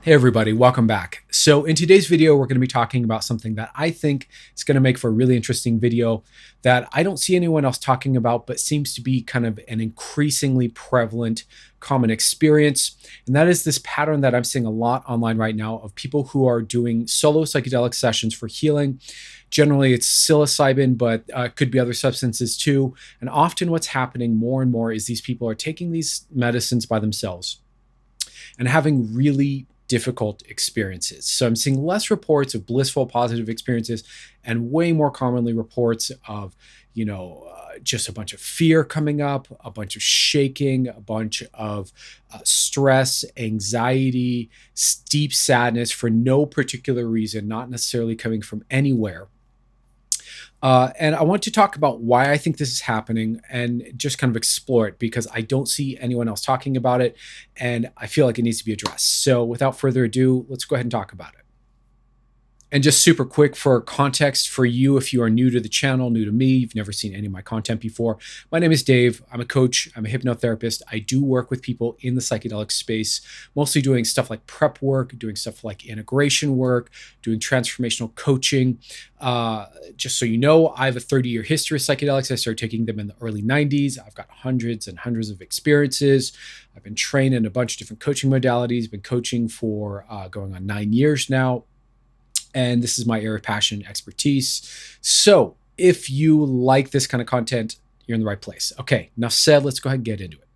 Hey everybody, welcome back. So in today's video, we're going to be talking about something that I think is going to make for a really interesting video that I don't see anyone else talking about, but seems to be kind of an increasingly prevalent common experience. And that is this pattern that I'm seeing a lot online right now of people who are doing solo psychedelic sessions for healing. Generally, it's psilocybin, but could be other substances too. And often what's happening more and more is these people are taking these medicines by themselves and having really difficult experiences. So I'm seeing less reports of blissful, positive experiences, and way more commonly reports of, just a bunch of fear coming up, a bunch of shaking, a bunch of stress, anxiety, deep sadness for no particular reason, not necessarily coming from anywhere. And I want to talk about why I think this is happening and just kind of explore it because I don't see anyone else talking about it. And I feel like it needs to be addressed. So without further ado, let's go ahead and talk about it. And just super quick for context for you, if you are new to the channel, new to me, you've never seen any of my content before. My name is Dave. I'm a coach. I'm a hypnotherapist. I do work with people in the psychedelic space, mostly doing stuff like prep work, doing stuff like integration work, doing transformational coaching. Just so you know, I have a 30-year history of psychedelics. I started taking them in the early 90s. I've got hundreds and hundreds of experiences. I've been trained in a bunch of different coaching modalities, been coaching for going on 9 years now. And this is my area of passion, expertise. So if you like this kind of content, you're in the right place. Okay, enough said, let's go ahead and get into it.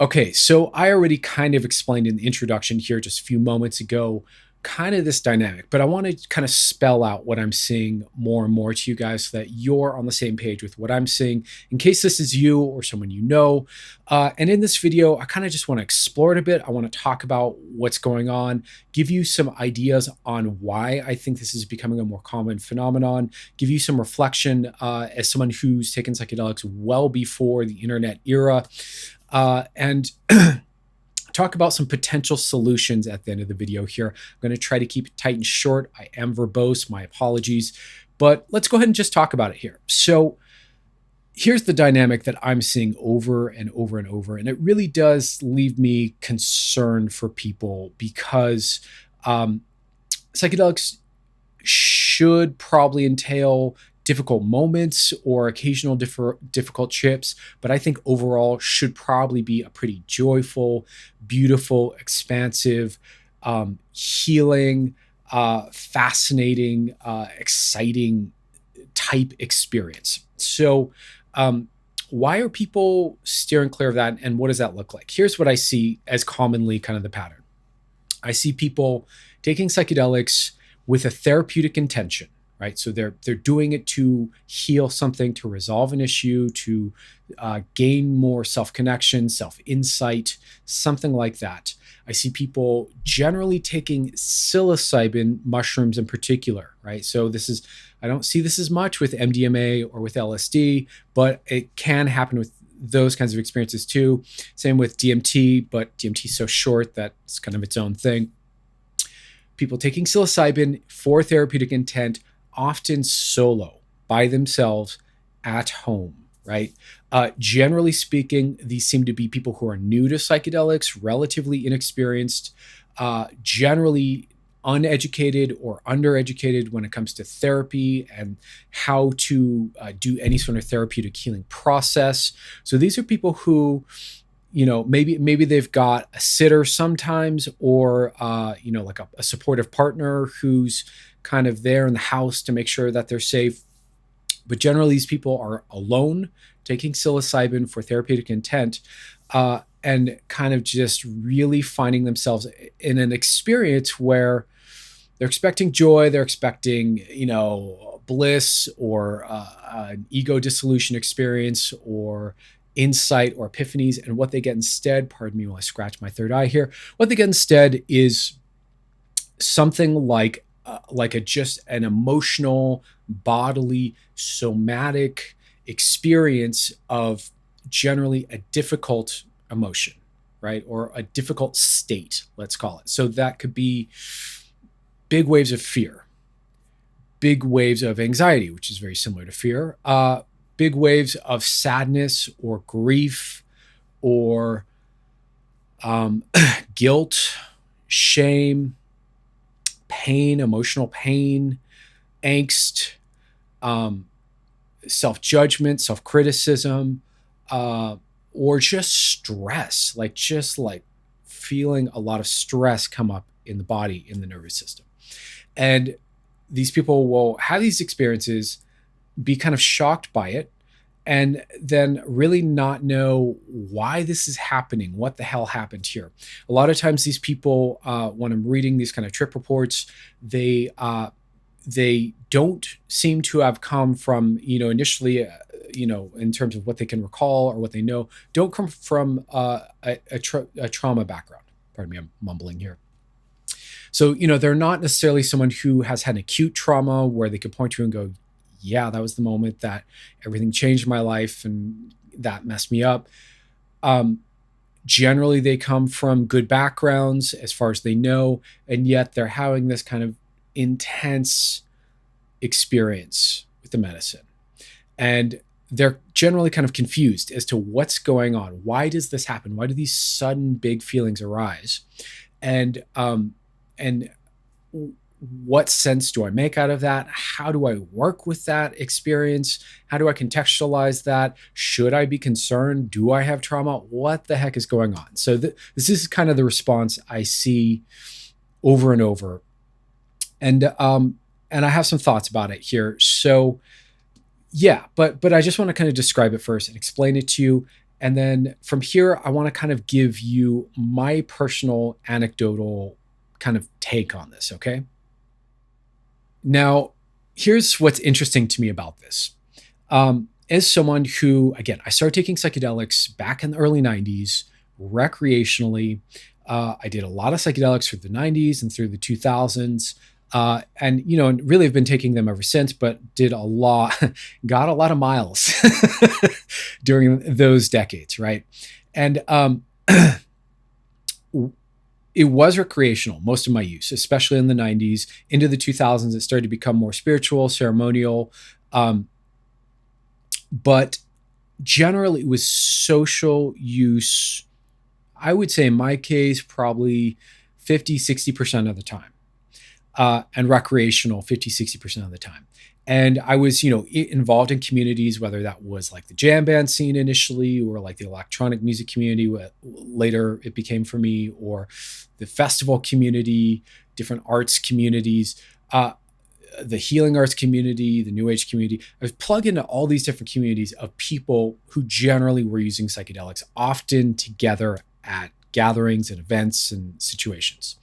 Okay, so I already kind of explained in the introduction here just a few moments ago, kind of this dynamic, but I want to kind of spell out what I'm seeing more and more to you guys so that you're on the same page with what I'm seeing in case this is you or someone you know. And in this video, I kind of just want to explore it a bit. I want to talk about what's going on, give you some ideas on why I think this is becoming a more common phenomenon, give you some reflection as someone who's taken psychedelics well before the internet era. And talk about some potential solutions at the end of the video here. I'm going to try to keep it tight and short. I am verbose, my apologies, but let's go ahead and just talk about it here. So here's the dynamic that I'm seeing over and over and over, and it really does leave me concerned for people because psychedelics should probably entail difficult moments or occasional difficult trips, but I think overall should probably be a pretty joyful, beautiful, expansive, healing, fascinating, exciting type experience. So why are people steering clear of that, and what does that look like? Here's what I see as commonly kind of the pattern. I see people taking psychedelics with a therapeutic intention, right? So they're doing it to heal something, to resolve an issue, to gain more self-connection, self-insight, something like that. I see people generally taking psilocybin mushrooms in particular, right? So I don't see this as much with MDMA or with LSD, but it can happen with those kinds of experiences too. Same with DMT, but DMT is so short that it's kind of its own thing. People taking psilocybin for therapeutic intent, often solo, by themselves, at home, right? Generally speaking, these seem to be people who are new to psychedelics, relatively inexperienced, generally uneducated or undereducated when it comes to therapy and how to do any sort of therapeutic healing process. So these are people who, maybe they've got a sitter sometimes, or like a supportive partner who's kind of there in the house to make sure that they're safe. But generally, these people are alone, taking psilocybin for therapeutic intent, and kind of just really finding themselves in an experience where they're expecting joy, they're expecting, bliss, or an ego dissolution experience, or insight or epiphanies. And what they get instead, pardon me while I scratch my third eye here, what they get instead is something like just an emotional, bodily, somatic experience of generally a difficult emotion, right? Or a difficult state, let's call it. So that could be big waves of fear, big waves of anxiety, which is very similar to fear, big waves of sadness or grief or guilt, shame, pain, emotional pain, angst, self-judgment, self-criticism, or just stress, just like feeling a lot of stress come up in the body, in the nervous system. And these people will have these experiences, be kind of shocked by it, and then really not know why this is happening. What the hell happened here? A lot of times these people, when I'm reading these kind of trip reports, they don't seem to have come from, initially, in terms of what they can recall or what they know, don't come from a trauma background. Pardon me, I'm mumbling here. So, they're not necessarily someone who has had an acute trauma where they could point to and go, yeah, that was the moment that everything changed my life and that messed me up. Generally, they come from good backgrounds as far as they know, and yet they're having this kind of intense experience with the medicine. And they're generally kind of confused as to what's going on. Why does this happen? Why do these sudden big feelings arise? And what sense do I make out of that? How do I work with that experience? How do I contextualize that? Should I be concerned? Do I have trauma? What the heck is going on? So this is kind of the response I see over and over. And I have some thoughts about it here. So yeah, but I just want to kind of describe it first and explain it to you. And then from here, I want to kind of give you my personal anecdotal kind of take on this, okay? Now, here's what's interesting to me about this. As someone who, again, I started taking psychedelics back in the early 90s, recreationally. I did a lot of psychedelics through the 90s and through the 2000s. And really have been taking them ever since, but got a lot of miles during those decades, right? And it was recreational, most of my use, especially in the 90s. Into the 2000s, it started to become more spiritual, ceremonial. But generally, it was social use. I would say in my case, probably 50, 60% of the time. And recreational 50, 60% of the time. And I was, involved in communities, whether that was like the jam band scene initially, or like the electronic music community, what later it became for me, or the festival community, different arts communities, the healing arts community, the new age community. I was plugged into all these different communities of people who generally were using psychedelics, often together at gatherings and events and situations.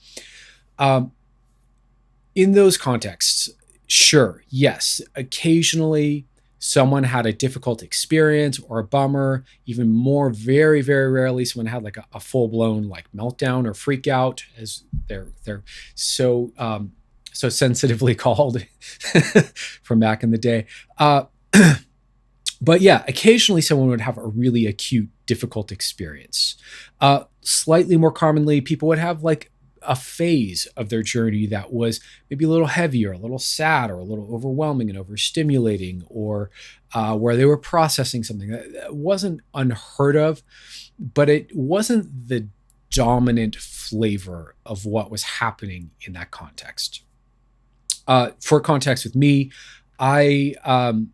In those contexts, sure, yes, occasionally someone had a difficult experience or a bummer. Even more, very, very rarely, someone had like a full-blown like meltdown or freak out, as they're so sensitively called from back in the day. But yeah, occasionally someone would have a really acute, difficult experience. Slightly more commonly, people would have like a phase of their journey that was maybe a little heavier, a little sad, or a little overwhelming and overstimulating, or where they were processing something that wasn't unheard of, but it wasn't the dominant flavor of what was happening in that context. For context with me, I, am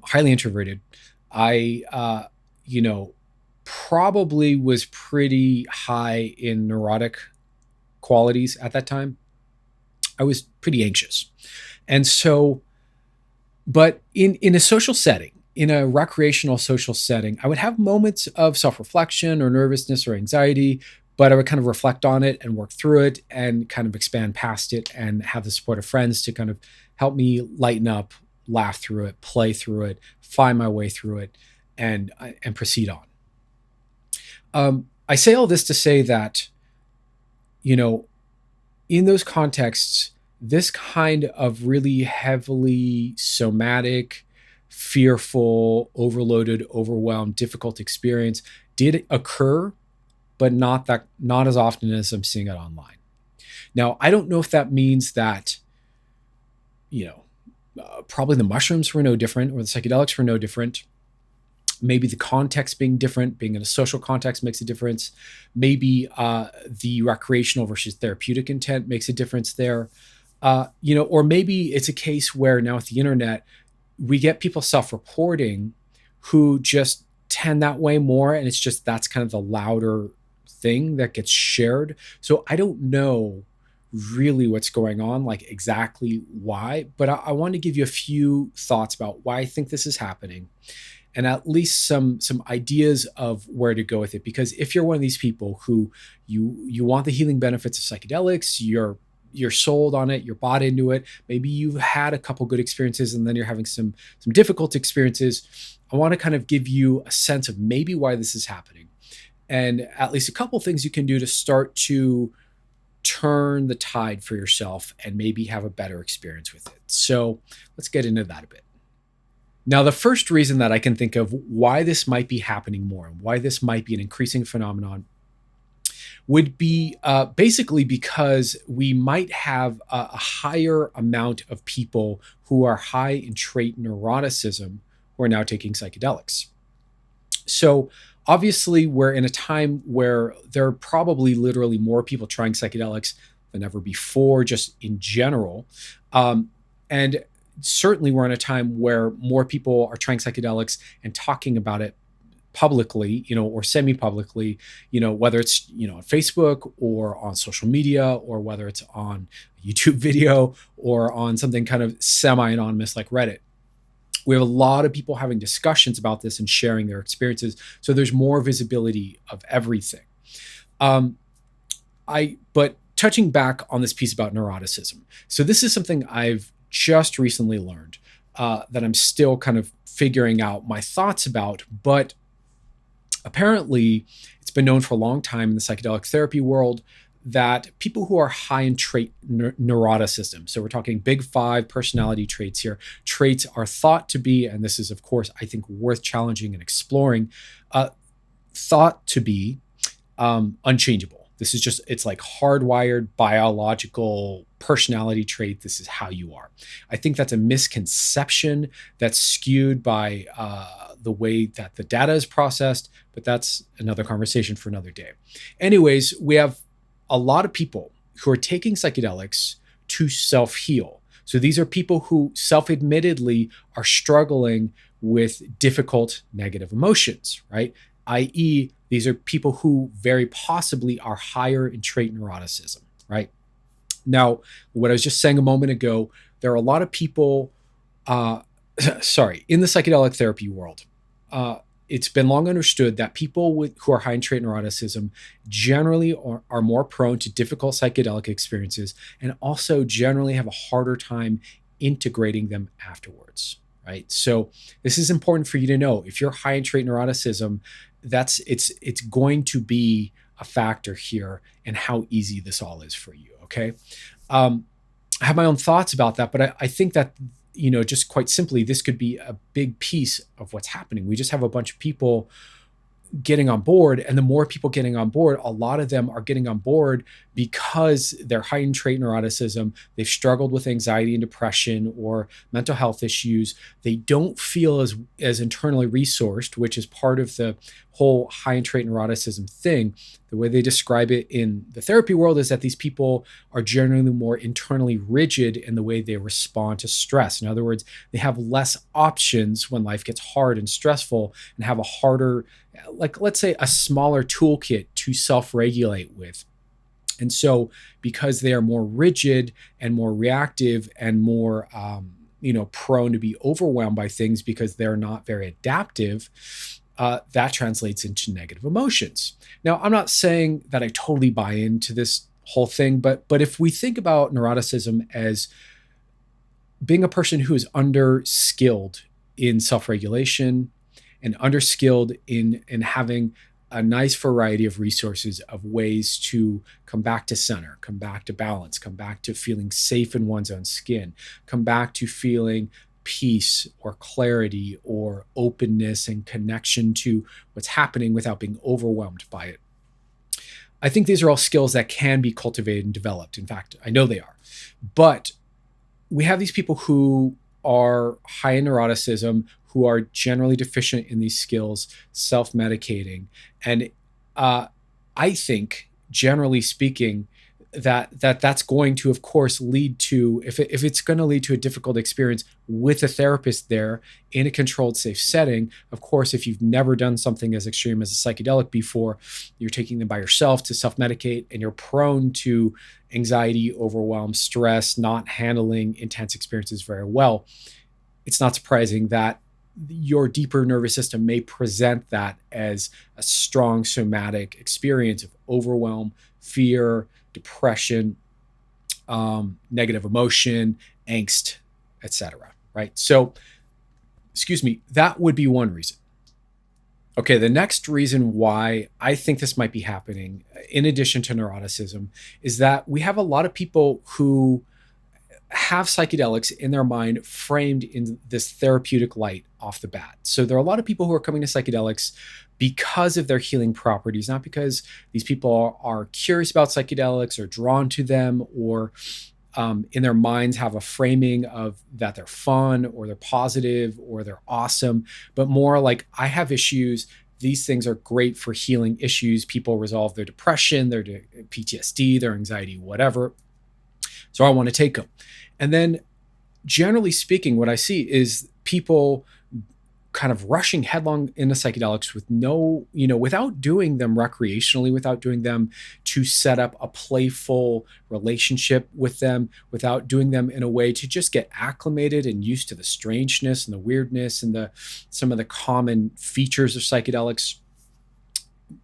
highly introverted. I, probably was pretty high in neurotic qualities at that time. I was pretty anxious. And so, but in a social setting, in a recreational social setting, I would have moments of self-reflection or nervousness or anxiety, but I would kind of reflect on it and work through it and kind of expand past it and have the support of friends to kind of help me lighten up, laugh through it, play through it, find my way through it, and proceed on. I say all this to say that, in those contexts, this kind of really heavily somatic, fearful, overloaded, overwhelmed, difficult experience did occur, but not as often as I'm seeing it online. Now, I don't know if that means that, probably the mushrooms were no different or the psychedelics were no different. Maybe the context being different, being in a social context makes a difference. Maybe the recreational versus therapeutic intent makes a difference there. Or maybe it's a case where now with the internet, we get people self-reporting who just tend that way more, and it's just that's kind of the louder thing that gets shared. So I don't know really what's going on, like exactly why, but I want to give you a few thoughts about why I think this is happening, and at least some ideas of where to go with it. Because if you're one of these people who you want the healing benefits of psychedelics, you're sold on it, you're bought into it, maybe you've had a couple good experiences and then you're having some difficult experiences, I want to kind of give you a sense of maybe why this is happening, and at least a couple things you can do to start to turn the tide for yourself and maybe have a better experience with it. So let's get into that a bit. Now, the first reason that I can think of why this might be happening more and why this might be an increasing phenomenon would be basically because we might have a higher amount of people who are high in trait neuroticism who are now taking psychedelics. So obviously, we're in a time where there are probably literally more people trying psychedelics than ever before, just in general. And certainly, we're in a time where more people are trying psychedelics and talking about it publicly, or semi-publicly, whether it's, on Facebook or on social media, or whether it's on a YouTube video or on something kind of semi-anonymous like Reddit. We have a lot of people having discussions about this and sharing their experiences. So there's more visibility of everything. But touching back on this piece about neuroticism. So this is something I've just recently learned that I'm still kind of figuring out my thoughts about, but apparently it's been known for a long time in the psychedelic therapy world that people who are high in trait neuroticism, so we're talking big five personality traits here, traits are thought to be, and this is of course I think worth challenging and exploring, thought to be unchangeable. This is just, it's like hardwired biological personality trait. This is how you are. I think that's a misconception that's skewed by the way that the data is processed, but that's another conversation for another day. Anyways, we have a lot of people who are taking psychedelics to self-heal. So these are people who self-admittedly are struggling with difficult negative emotions, right? i.e., these are people who very possibly are higher in trait neuroticism, right? Now, what I was just saying a moment ago, there are a lot of people, in the psychedelic therapy world, it's been long understood that people who are high in trait neuroticism generally are more prone to difficult psychedelic experiences and also generally have a harder time integrating them afterwards, right? So this is important for you to know. If you're high in trait neuroticism, it's going to be a factor here in how easy this all is for you, okay? I have my own thoughts about that, but I think that, just quite simply, this could be a big piece of what's happening. We just have a bunch of people getting on board, and the more people getting on board, a lot of them are getting on board because they're high in trait neuroticism. They've struggled with anxiety and depression or mental health issues. They don't feel as internally resourced, which is part of the whole high in trait neuroticism thing. The way they describe it in the therapy world is that these people are generally more internally rigid in the way they respond to stress. In other words, they have less options when life gets hard and stressful, and have a harder, like, let's say, a smaller toolkit to self-regulate with. And so because they are more rigid and more reactive and more, prone to be overwhelmed by things because they're not very adaptive, that translates into negative emotions. Now, I'm not saying that I totally buy into this whole thing, but if we think about neuroticism as being a person who is underskilled in self-regulation and underskilled in having a nice variety of resources, of ways to come back to center, come back to balance, come back to feeling safe in one's own skin, come back to feeling peace or clarity or openness and connection to what's happening without being overwhelmed by it. I think these are all skills that can be cultivated and developed. In fact, I know they are. But we have these people who are high in neuroticism, who are generally deficient in these skills self-medicating. And I think, generally speaking, that's going to, of course, lead to, if it's going to lead to a difficult experience with a therapist there in a controlled, safe setting. Of course, if you've never done something as extreme as a psychedelic before, you're taking them by yourself to self-medicate, and you're prone to anxiety, overwhelm, stress, not handling intense experiences very well. It's not surprising that your deeper nervous system may present that as a strong somatic experience of overwhelm, fear, depression, negative emotion, angst, etc. Right? So, excuse me, that would be one reason. Okay, the next reason why I think this might be happening, in addition to neuroticism, is that we have a lot of people who have psychedelics in their mind framed in this therapeutic light off the bat. So there are a lot of people who are coming to psychedelics because of their healing properties, not because these people are curious about psychedelics or drawn to them, or in their minds have a framing of that they're fun or they're positive or they're awesome, but more like, I have issues. These things are great for healing issues. People resolve their depression, their PTSD, their anxiety, whatever. So I want to take them. And then, generally speaking, what I see is people kind of rushing headlong into psychedelics with no, without doing them recreationally, without doing them to set up a playful relationship with them, without doing them in a way to just get acclimated and used to the strangeness and the weirdness and some of the common features of psychedelics.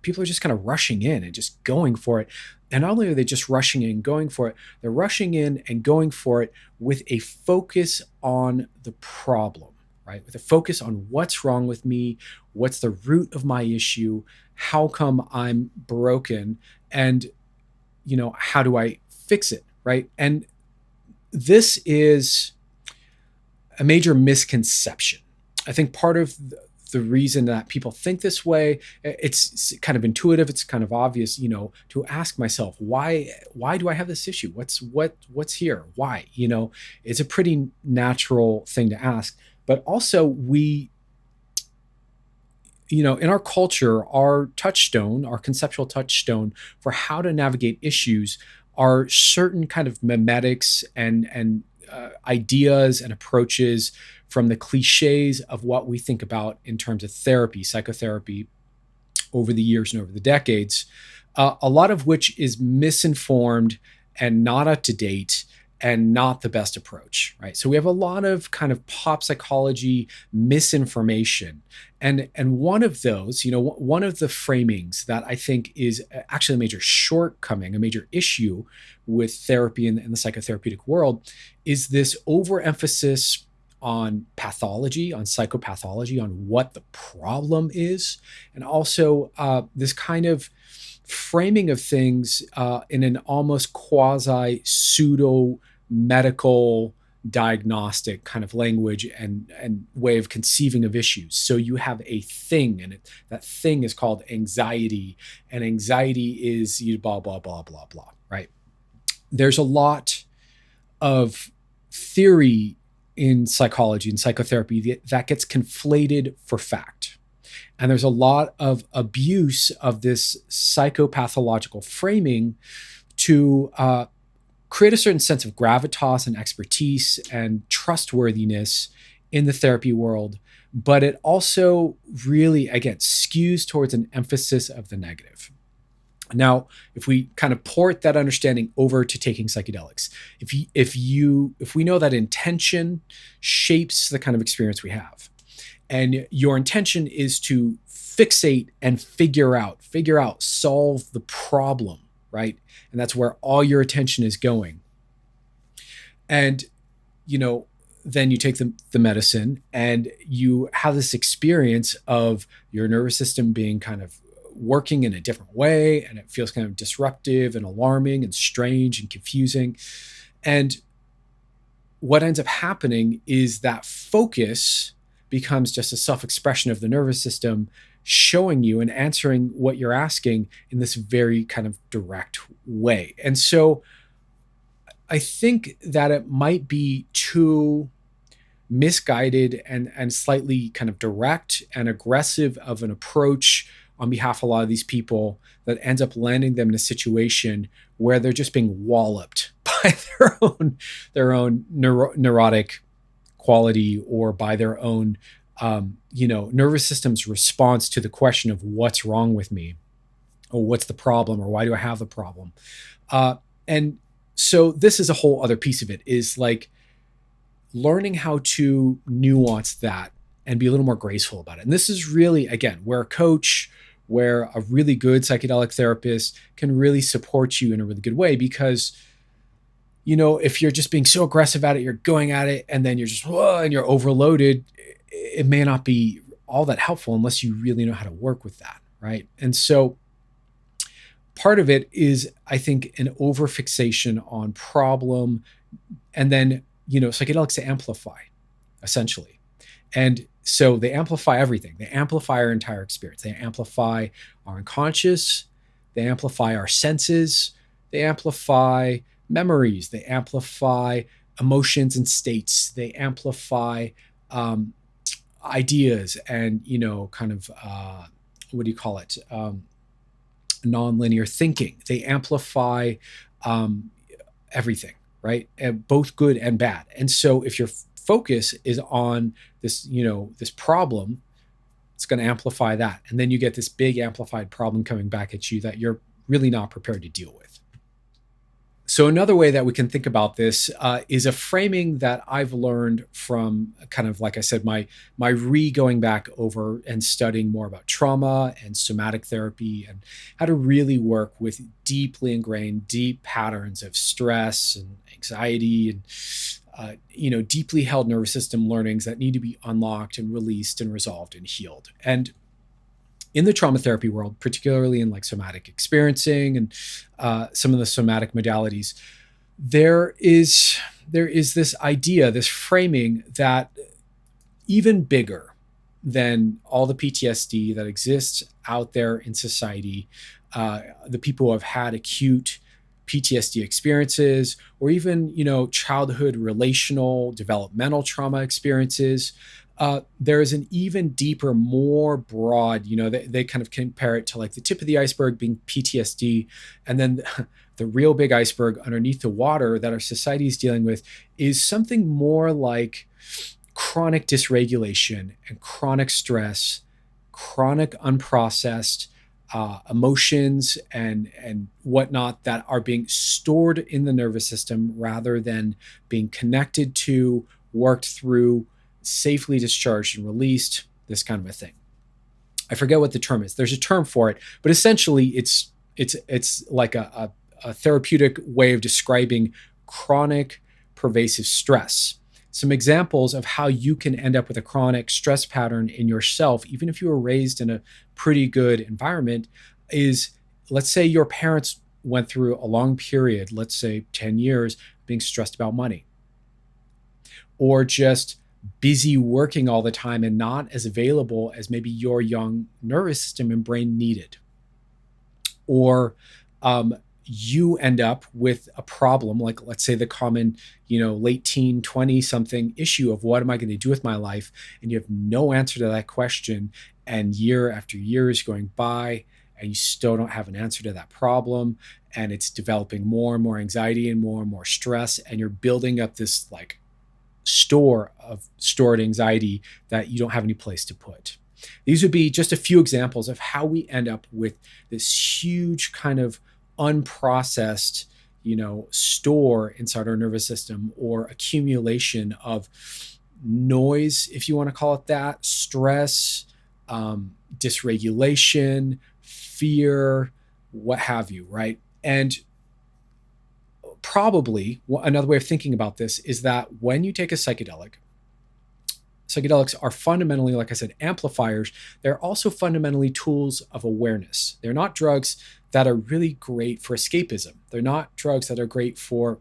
People are just kind of rushing in and just going for it. And not only are they just rushing in and going for it, they're rushing in and going for it with a focus on the problem, right? With a focus on what's wrong with me, what's the root of my issue, how come I'm broken, and, how do I fix it, right? And this is a major misconception. I think part of the reason that people think this way, it's kind of intuitive, it's kind of obvious, to ask myself, why do I have this issue? What's here? Why? It's a pretty natural thing to ask. But also, we, in our culture, our conceptual touchstone for how to navigate issues are certain kind of memetics and ideas and approaches from the cliches of what we think about in terms of therapy, psychotherapy, over the years and over the decades, a lot of which is misinformed and not up to date and not the best approach, right? So we have a lot of kind of pop psychology misinformation. And one of those, one of the framings that I think is actually a major shortcoming, a major issue with therapy in the psychotherapeutic world, is this overemphasis on pathology, on psychopathology, on what the problem is, and also this kind of framing of things in an almost quasi pseudo medical diagnostic kind of language and way of conceiving of issues. So you have a thing, and that thing is called anxiety, and anxiety is blah, blah, blah, blah, blah, right? There's a lot of theory in psychology and psychotherapy that gets conflated for fact. And there's a lot of abuse of this psychopathological framing to create a certain sense of gravitas and expertise and trustworthiness in the therapy world. But it also really, again, skews towards an emphasis of the negative. Now, if we kind of port that understanding over to taking psychedelics, if we know that intention shapes the kind of experience we have, and your intention is to fixate and figure out, solve the problem, right? And that's where all your attention is going. And, then you take the medicine and you have this experience of your nervous system being kind of working in a different way, and it feels kind of disruptive and alarming and strange and confusing. And what ends up happening is that focus becomes just a self-expression of the nervous system showing you and answering what you're asking in this very kind of direct way. And so I think that it might be too misguided and slightly kind of direct and aggressive of an approach on behalf of a lot of these people that ends up landing them in a situation where they're just being walloped by their own neurotic quality, or by their own nervous system's response to the question of what's wrong with me, or what's the problem, or why do I have the problem. And so this is a whole other piece of it, is like learning how to nuance that and be a little more graceful about it. And this is really, again, where a coach, where a really good psychedelic therapist can really support you in a really good way. Because, if you're just being so aggressive at it, you're going at it, and then you're just, whoa, and you're overloaded, it may not be all that helpful unless you really know how to work with that, right? And so part of it is, I think, an overfixation on problem, and then, psychedelics to amplify, essentially. And so they amplify everything. They amplify our entire experience. They amplify our unconscious. They amplify our senses. They amplify memories. They amplify emotions and states. They amplify ideas and, kind of, what do you call it? Nonlinear thinking. They amplify everything, right? And both good and bad. And so if your focus is on this, this problem, it's going to amplify that. And then you get this big amplified problem coming back at you that you're really not prepared to deal with. So another way that we can think about this is a framing that I've learned from, kind of, like I said, my going back over and studying more about trauma and somatic therapy, and how to really work with deeply ingrained, deep patterns of stress and anxiety, and deeply held nervous system learnings that need to be unlocked and released and resolved and healed. And in the trauma therapy world, particularly in like somatic experiencing and some of the somatic modalities, there is this idea, this framing, that even bigger than all the PTSD that exists out there in society, the people who have had acute PTSD experiences, or even, childhood relational developmental trauma experiences, there is an even deeper, more broad, they kind of compare it to like the tip of the iceberg being PTSD. And then the real big iceberg underneath the water that our society is dealing with is something more like chronic dysregulation and chronic stress, chronic unprocessed emotions and whatnot that are being stored in the nervous system rather than being connected to, worked through, safely discharged and released, this kind of a thing. I forget what the term is. There's a term for it, but essentially it's like a therapeutic way of describing chronic pervasive stress. Some examples of how you can end up with a chronic stress pattern in yourself, even if you were raised in a pretty good environment, is, let's say your parents went through a long period, let's say 10 years, being stressed about money, or just busy working all the time and not as available as maybe your young nervous system and brain needed. Or you end up with a problem, like, let's say, the common, late teen, 20 something issue of what am I going to do with my life? And you have no answer to that question. And year after year is going by and you still don't have an answer to that problem. And it's developing more and more anxiety and more stress. And you're building up this like store of stored anxiety that you don't have any place to put. These would be just a few examples of how we end up with this huge kind of unprocessed, store inside our nervous system, or accumulation of noise, if you want to call it that, stress, dysregulation, fear, what have you, right? And probably another way of thinking about this is that when you take a psychedelics are fundamentally, like I said, amplifiers. They're also fundamentally tools of awareness. They're not drugs that are really great for escapism. They're not drugs that are great for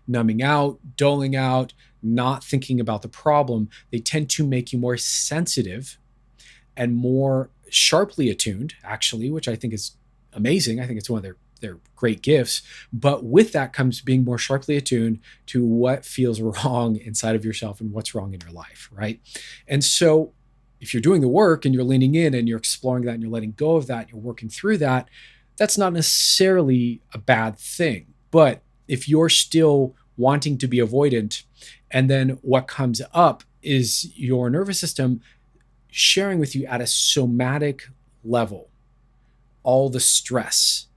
numbing out, doling out, not thinking about the problem. They tend to make you more sensitive and more sharply attuned, actually, which I think is amazing. I think it's one of their they're great gifts, but with that comes being more sharply attuned to what feels wrong inside of yourself and what's wrong in your life, right? And so if you're doing the work and you're leaning in and you're exploring that and you're letting go of that, you're working through that, that's not necessarily a bad thing. But if you're still wanting to be avoidant, and then what comes up is your nervous system sharing with you at a somatic level all the stress,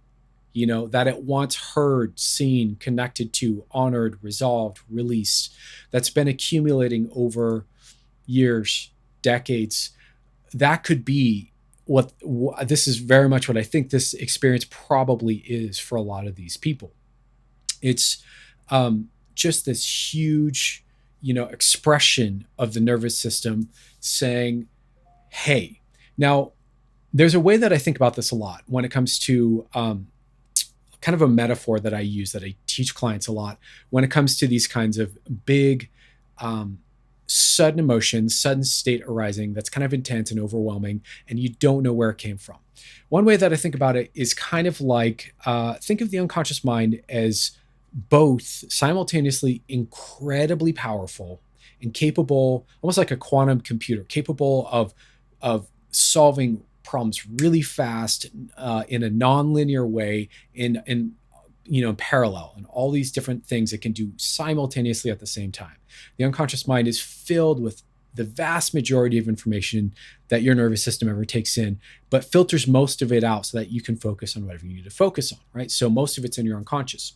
that it wants heard, seen, connected to, honored, resolved, released, that's been accumulating over years, decades. That could be what this is very much what I think this experience probably is for a lot of these people. It's just this huge, expression of the nervous system saying, hey. Now, there's a way that I think about this a lot when it comes to kind of a metaphor that I use, that I teach clients a lot when it comes to these kinds of big, sudden emotions, sudden state arising that's kind of intense and overwhelming, and you don't know where it came from. One way that I think about it is kind of like, think of the unconscious mind as both simultaneously incredibly powerful and capable, almost like a quantum computer, capable of solving problems really fast in a non-linear way, in parallel, and all these different things it can do simultaneously at the same time. The unconscious mind is filled with the vast majority of information that your nervous system ever takes in, but filters most of it out so that you can focus on whatever you need to focus on, right? So most of it's in your unconscious.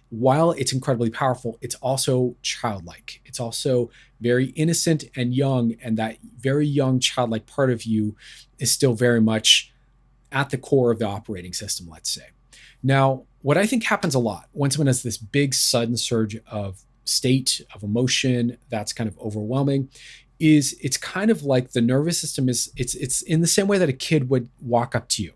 While it's incredibly powerful, it's also childlike. It's also very innocent and young, and that very young childlike part of you is still very much at the core of the operating system, let's say. Now, what I think happens a lot when someone has this big sudden surge of state, of emotion that's kind of overwhelming, is it's kind of like the nervous system is, it's in the same way that a kid would walk up to you.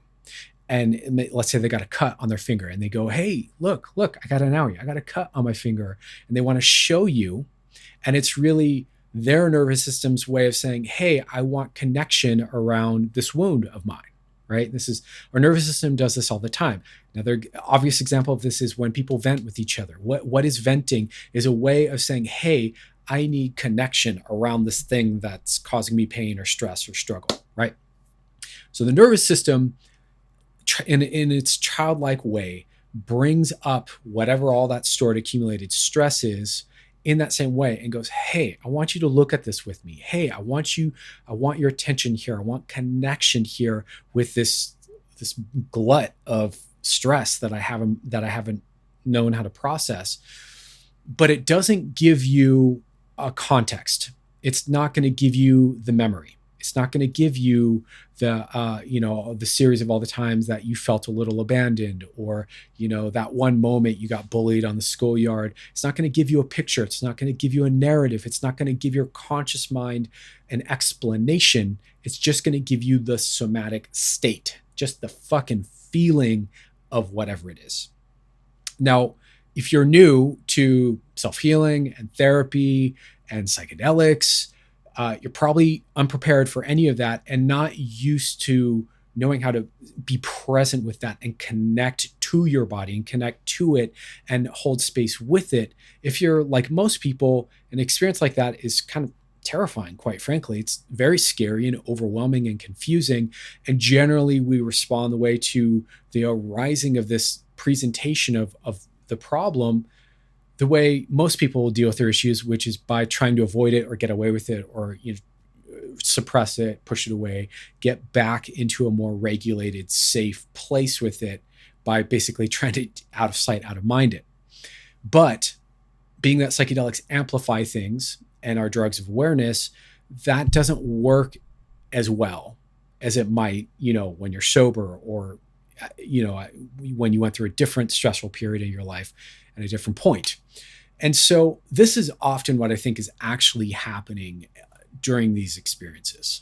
And let's say they got a cut on their finger and they go, hey, look, I got an owie. I got a cut on my finger. And they want to show you. And it's really their nervous system's way of saying, hey, I want connection around this wound of mine, right? Our nervous system does this all the time. Another obvious example of this is when people vent with each other. What is venting is a way of saying, hey, I need connection around this thing that's causing me pain or stress or struggle, right? So the nervous system, in its childlike way, brings up whatever all that stored accumulated stress is in that same way and goes, hey, I want you to look at this with me. Hey, I want your attention here. I want connection here with this glut of stress that I haven't known how to process. But it doesn't give you a context. It's not going to give you the memory. It's not going to give you the series of all the times that you felt a little abandoned, or, that one moment you got bullied on the schoolyard. It's not going to give you a picture. It's not going to give you a narrative. It's not going to give your conscious mind an explanation. It's just going to give you the somatic state, just the fucking feeling of whatever it is. Now, if you're new to self-healing and therapy and psychedelics, you're probably unprepared for any of that and not used to knowing how to be present with that and connect to your body and connect to it and hold space with it. If you're like most people, an experience like that is kind of terrifying, quite frankly. It's very scary and overwhelming and confusing. And generally, we respond the way to the arising of this presentation of the problem the way most people will deal with their issues, which is by trying to avoid it or get away with it, or suppress it, push it away, get back into a more regulated, safe place with it by basically trying to out of sight, out of mind it. But being that psychedelics amplify things and are drugs of awareness, that doesn't work as well as it might, when you're sober, or, when you went through a different stressful period in your life at a different point. And so this is often what I think is actually happening during these experiences.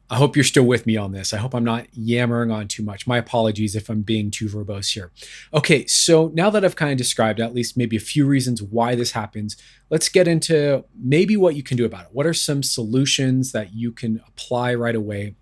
I hope you're still with me on this. I hope I'm not yammering on too much. My apologies if I'm being too verbose here. Okay, so now that I've kind of described at least maybe a few reasons why this happens, let's get into maybe what you can do about it. What are some solutions that you can apply right away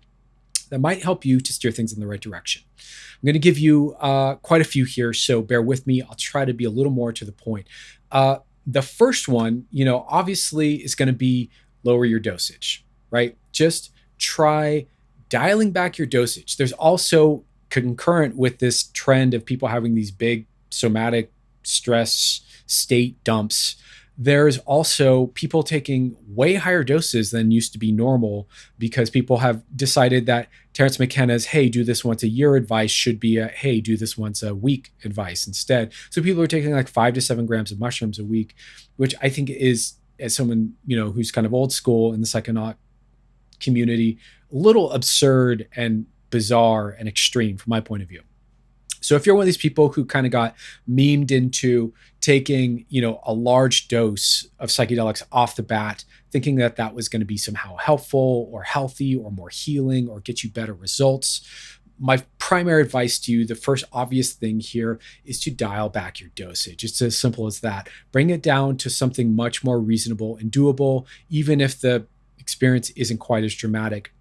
that might help you to steer things in the right direction. I'm going to give you quite a few here, so bear with me. I'll try to be a little more to the point. The first one, obviously is going to be lower your dosage, right? Just try dialing back your dosage. There's also concurrent with this trend of people having these big somatic stress state dumps. There's also people taking way higher doses than used to be normal because people have decided that Terence McKenna's, hey, do this once a year advice should be a, hey, do this once a week advice instead. So people are taking like 5 to 7 grams of mushrooms a week, which I think is, as someone, who's kind of old school in the psychonaut community, a little absurd and bizarre and extreme from my point of view. So if you're one of these people who kind of got memed into taking, a large dose of psychedelics off the bat, thinking that that was going to be somehow helpful or healthy or more healing or get you better results, my primary advice to you, the first obvious thing here, is to dial back your dosage. It's as simple as that. Bring it down to something much more reasonable and doable, even if the experience isn't quite as dramatic.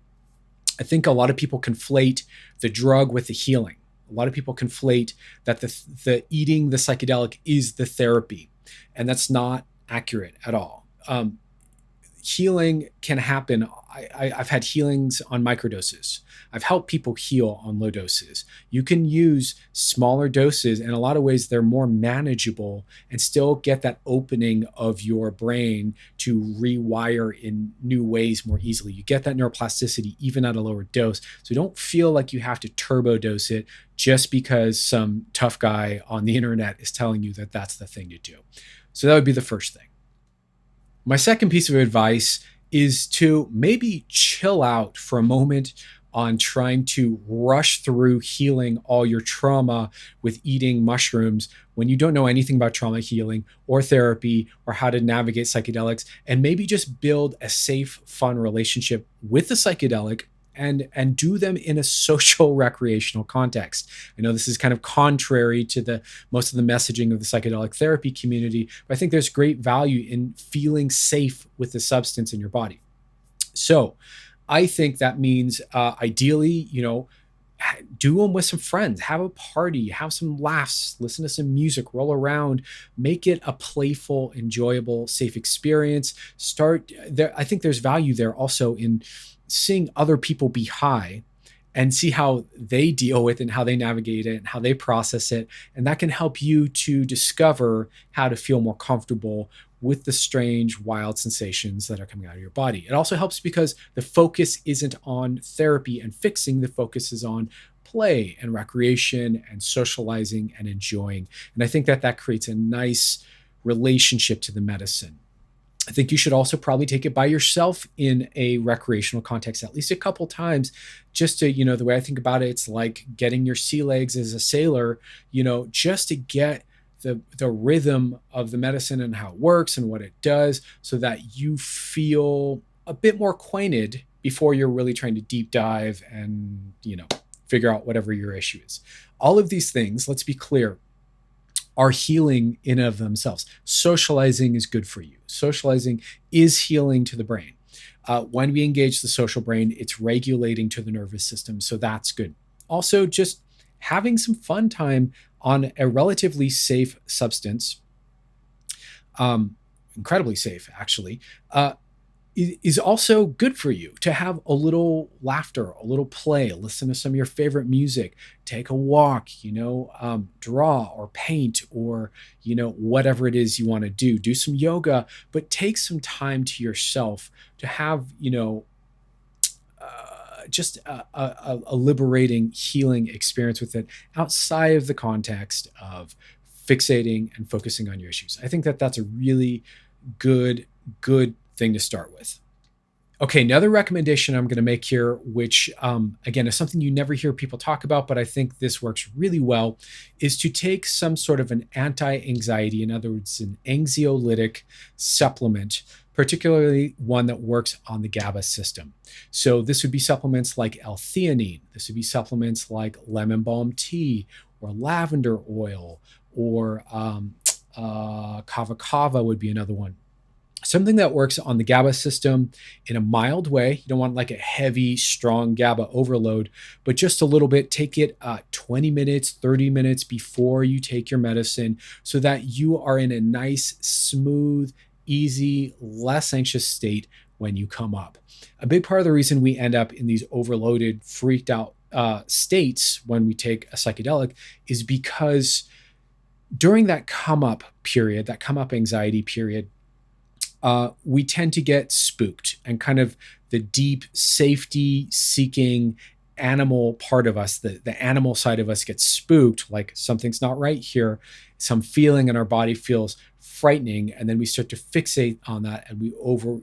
I think a lot of people conflate the drug with the healing. A lot of people conflate that the eating the psychedelic is the therapy, and that's not accurate at all. Healing can happen. I've had healings on microdoses. I've helped people heal on low doses. You can use smaller doses. In a lot of ways, they're more manageable and still get that opening of your brain to rewire in new ways more easily. You get that neuroplasticity even at a lower dose. So don't feel like you have to turbo dose it just because some tough guy on the internet is telling you that that's the thing to do. So that would be the first thing. My second piece of advice is to maybe chill out for a moment on trying to rush through healing all your trauma with eating mushrooms when you don't know anything about trauma healing or therapy or how to navigate psychedelics, and maybe just build a safe, fun relationship with the psychedelic and do them in a social recreational context. I know this is kind of contrary to the most of the messaging of the psychedelic therapy community, but I think there's great value in feeling safe with the substance in your body. So I think that means ideally, do them with some friends, have a party, have some laughs, listen to some music, roll around, make it a playful, enjoyable, safe experience. Start there. I think there's value there also in seeing other people be high and see how they deal with it and how they navigate it and how they process it. And that can help you to discover how to feel more comfortable with the strange, wild sensations that are coming out of your body. It also helps because the focus isn't on therapy and fixing, the focus is on play and recreation and socializing and enjoying. And I think that that creates a nice relationship to the medicine. I think you should also probably take it by yourself in a recreational context at least a couple times, just to, the way I think about it, it's like getting your sea legs as a sailor, just to get the rhythm of the medicine and how it works and what it does so that you feel a bit more acquainted before you're really trying to deep dive and, figure out whatever your issue is. All of these things, let's be clear, are healing in and of themselves. Socializing is good for you. Socializing is healing to the brain. When we engage the social brain, it's regulating to the nervous system. So that's good. Also, just having some fun time on a relatively safe substance, incredibly safe actually, is also good for you to have a little laughter, a little play, listen to some of your favorite music, take a walk, draw or paint or, whatever it is you want to do some yoga, but take some time to yourself to have, just a liberating, healing experience with it outside of the context of fixating and focusing on your issues. I think that that's a really good thing to start with. Okay, another recommendation I'm going to make here, which again is something you never hear people talk about, but I think this works really well, is to take some sort of an anti-anxiety, in other words, an anxiolytic supplement, particularly one that works on the GABA system. So this would be supplements like L-theanine. This would be supplements like lemon balm tea or lavender oil or kava kava would be another one. Something that works on the GABA system in a mild way. You don't want like a heavy, strong GABA overload, but just a little bit. Take it 20 minutes, 30 minutes before you take your medicine so that you are in a nice, smooth, easy, less anxious state when you come up. A big part of the reason we end up in these overloaded, freaked out states when we take a psychedelic is because during that come up period, that come up anxiety period, we tend to get spooked, and kind of the deep safety seeking animal part of us, the animal side of us gets spooked, like something's not right here. Some feeling in our body feels frightening, and then we start to fixate on that, and we over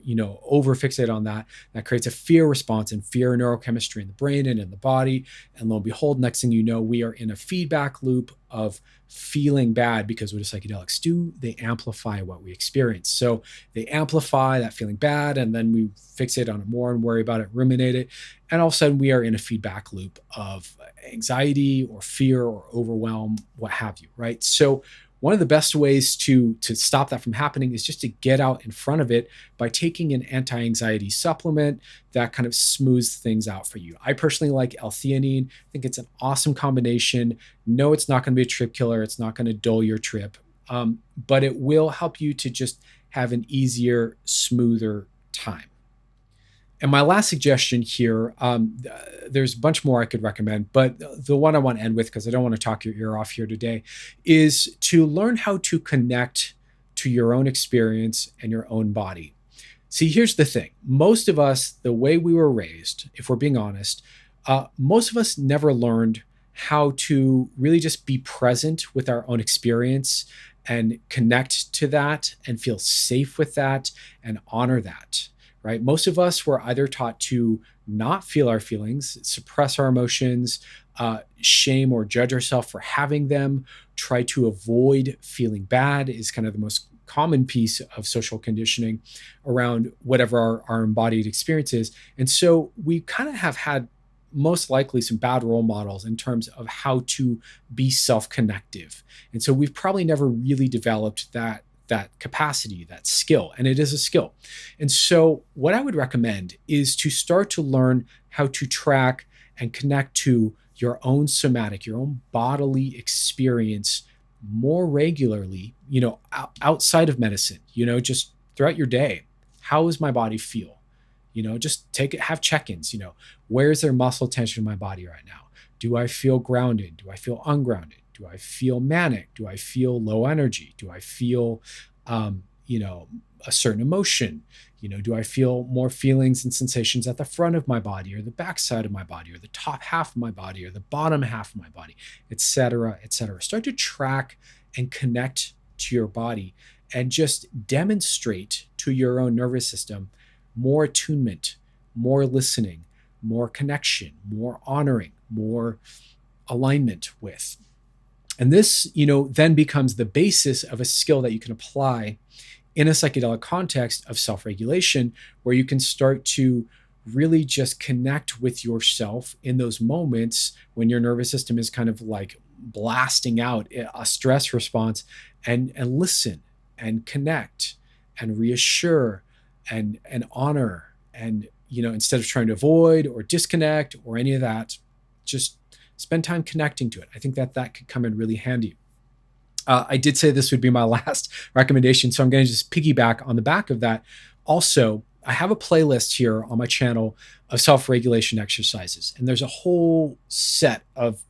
fixate on that. That creates a fear response and fear neurochemistry in the brain and in the body. And lo and behold, next thing you know, we are in a feedback loop of feeling bad, because what do psychedelics do? They amplify what we experience. So they amplify that feeling bad, and then we fixate on it more and worry about it, ruminate it. And all of a sudden we are in a feedback loop of anxiety or fear or overwhelm, what have you, right? So one of the best ways to stop that from happening is just to get out in front of it by taking an anti-anxiety supplement that kind of smooths things out for you. I personally like L-theanine. I think it's an awesome combination. No, it's not going to be a trip killer. It's not going to dull your trip, but it will help you to just have an easier, smoother time. And my last suggestion here, there's a bunch more I could recommend, but the one I want to end with, because I don't want to talk your ear off here today, is to learn how to connect to your own experience and your own body. See, here's the thing. Most of us, the way we were raised, if we're being honest, most of us never learned how to really just be present with our own experience and connect to that and feel safe with that and honor that. Right? Most of us were either taught to not feel our feelings, suppress our emotions, shame or judge ourselves for having them, try to avoid feeling bad is kind of the most common piece of social conditioning around whatever our embodied experience is. And so we kind of have had most likely some bad role models in terms of how to be self-connective. And so we've probably never really developed that capacity, that skill, and it is a skill. And so what I would recommend is to start to learn how to track and connect to your own somatic, your own bodily experience more regularly, outside of medicine, just throughout your day. How does my body feel? Just have check-ins, where is there muscle tension in my body right now? Do I feel grounded? Do I feel ungrounded? Do I feel manic? Do I feel low energy? Do I feel, a certain emotion? Do I feel more feelings and sensations at the front of my body or the back side of my body or the top half of my body or the bottom half of my body, et cetera, et cetera. Start to track and connect to your body and just demonstrate to your own nervous system more attunement, more listening, more connection, more honoring, more alignment with. And this, then becomes the basis of a skill that you can apply in a psychedelic context of self-regulation, where you can start to really just connect with yourself in those moments when your nervous system is kind of like blasting out a stress response, and listen and connect and reassure and honor. And, instead of trying to avoid or disconnect or any of that, just spend time connecting to it. I think that could come in really handy. I did say this would be my last recommendation, so I'm going to just piggyback on the back of that. Also, I have a playlist here on my channel of self-regulation exercises, and there's a whole set of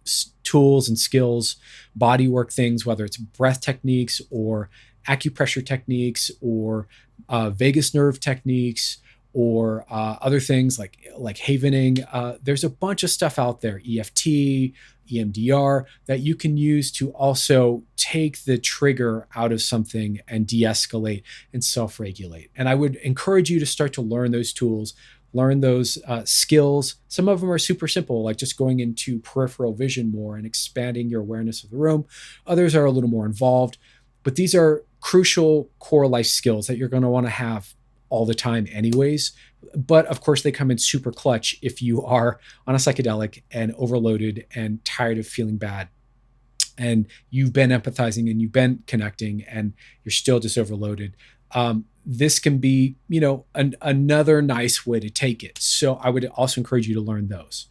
tools and skills, body work things, whether it's breath techniques or acupressure techniques or vagus nerve techniques, or other things like havening. There's a bunch of stuff out there, EFT, EMDR, that you can use to also take the trigger out of something and de-escalate and self-regulate. And I would encourage you to start to learn those tools, learn those skills. Some of them are super simple, like just going into peripheral vision more and expanding your awareness of the room. Others are a little more involved, but these are crucial core life skills that you're going to want to have all the time anyways. But of course, they come in super clutch if you are on a psychedelic and overloaded and tired of feeling bad, and you've been empathizing and you've been connecting and you're still just overloaded. this can be, another nice way to take it. So I would also encourage you to learn those.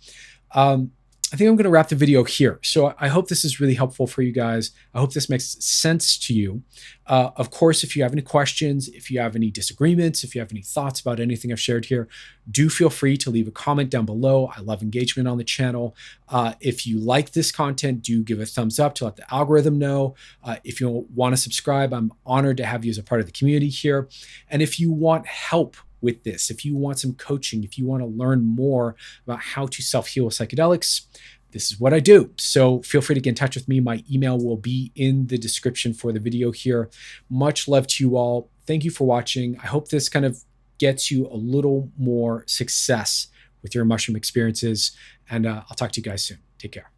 I think I'm going to wrap the video here. So I hope this is really helpful for you guys. I hope this makes sense to you. Of course, if you have any questions, if you have any disagreements, if you have any thoughts about anything I've shared here, do feel free to leave a comment down below. I love engagement on the channel. If you like this content, do give a thumbs up to let the algorithm know. If you want to subscribe, I'm honored to have you as a part of the community here. And if you want help with this, if you want some coaching, if you want to learn more about how to self-heal with psychedelics, this is what I do. So feel free to get in touch with me. My email will be in the description for the video here. Much love to you all. Thank you for watching. I hope this kind of gets you a little more success with your mushroom experiences. And I'll talk to you guys soon. Take care.